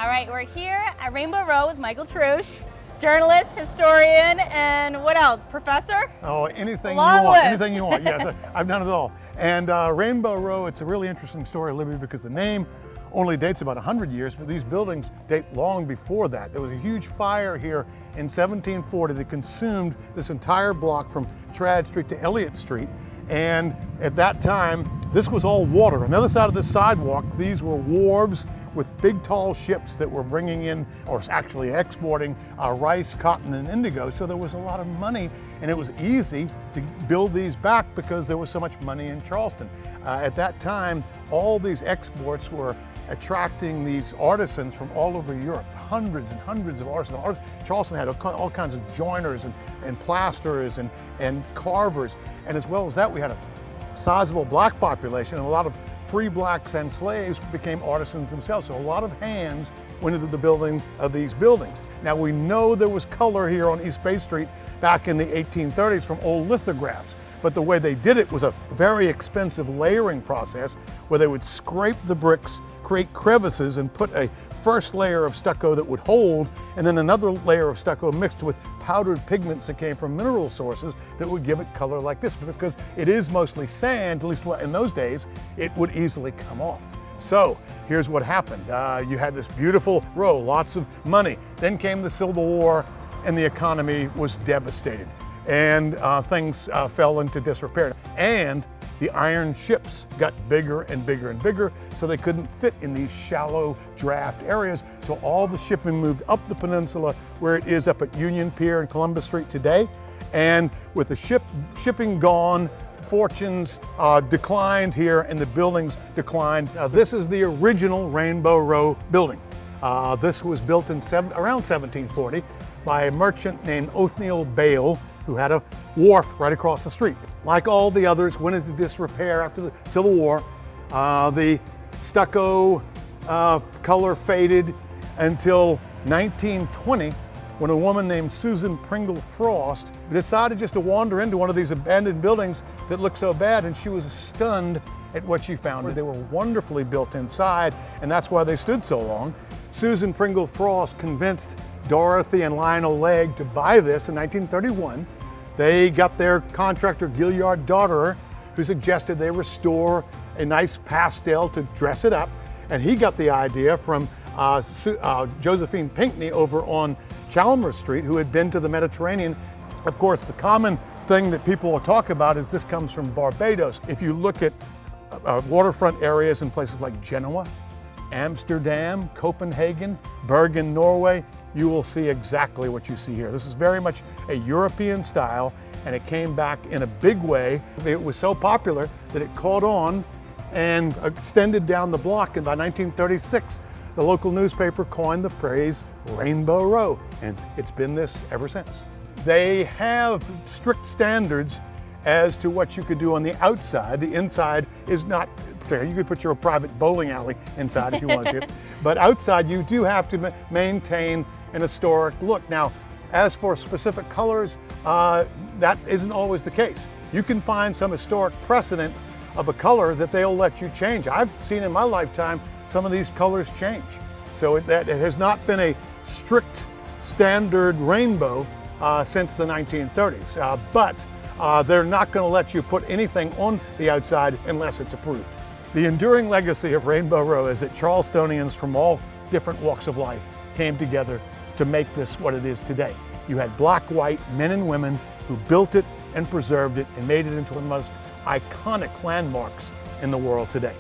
All right, we're here at Rainbow Row with Michael Trouche, journalist, historian, and what else? Professor? Oh, anything Long you want. list. Anything you want. Yes, I've done it all. And Rainbow Row, it's a really interesting story, Libby, because the name only dates about 100 years, but these buildings date long before that. There was a huge fire here in 1740 that consumed this entire block from Trad Street to Elliott Street. And at that time, this was all water. On the other side of the sidewalk, these were wharves with big tall ships that were bringing in, or actually exporting, rice, cotton, and indigo. So there was a lot of money, and it was easy to build these back because there was so much money in Charleston. At that time, all these exports were attracting these artisans from all over Europe, hundreds and hundreds of artisans. Charleston had all kinds of joiners and plasterers and carvers. And as well as that, we had a sizable black population, and a lot of free blacks and slaves became artisans themselves. So a lot of hands went into the building of these buildings. Now we know there was color here on East Bay Street back in the 1830s from old lithographs. But the way they did it was a very expensive layering process where they would scrape the bricks, create crevices, and put a first layer of stucco that would hold, and then another layer of stucco mixed with powdered pigments that came from mineral sources that would give it color like this. But because it is mostly sand, at least in those days, it would easily come off. So here's what happened. You had this beautiful row, lots of money. Then came the Civil War, and the economy was devastated. And things fell into disrepair. And the iron ships got bigger and bigger and bigger, so they couldn't fit in these shallow draft areas. So all the shipping moved up the peninsula where it is up at Union Pier and Columbus Street today. And with the shipping gone, fortunes declined here and the buildings declined. This is the original Rainbow Row building. This was built in around 1740 by a merchant named Othniel Bale, who had a wharf right across the street. Like all the others, went into disrepair after the Civil War. The stucco color faded until 1920, when a woman named Susan Pringle Frost decided just to wander into one of these abandoned buildings that looked so bad, and she was stunned at what she found. They were wonderfully built inside, and that's why they stood so long. Susan Pringle Frost convinced Dorothy and Lionel Legg to buy this in 1931. They got their contractor Gilliard Dodderer, who suggested they restore a nice pastel to dress it up. And he got the idea from Josephine Pinckney over on Chalmers Street, who had been to the Mediterranean. Of course, the common thing that people will talk about is this comes from Barbados. If you look at waterfront areas in places like Genoa, Amsterdam, Copenhagen, Bergen, Norway, you will see exactly what you see here. This is very much a European style, and it came back in a big way. It was so popular that it caught on and extended down the block, and by 1936, the local newspaper coined the phrase Rainbow Row, and it's been this ever since. They have strict standards as to what you could do on the outside. The inside is not particular. You could put your private bowling alley inside if you wanted to, but outside you do have to maintain an historic look. Now, as for specific colors, that isn't always the case. You can find some historic precedent of a color that they'll let you change. I've seen in my lifetime some of these colors change. So it has not been a strict standard rainbow since the 1930s, but they're not going to let you put anything on the outside unless it's approved. The enduring legacy of Rainbow Row is that Charlestonians from all different walks of life came together to make this what it is today. You had black, white men and women who built it and preserved it and made it into one of the most iconic landmarks in the world today.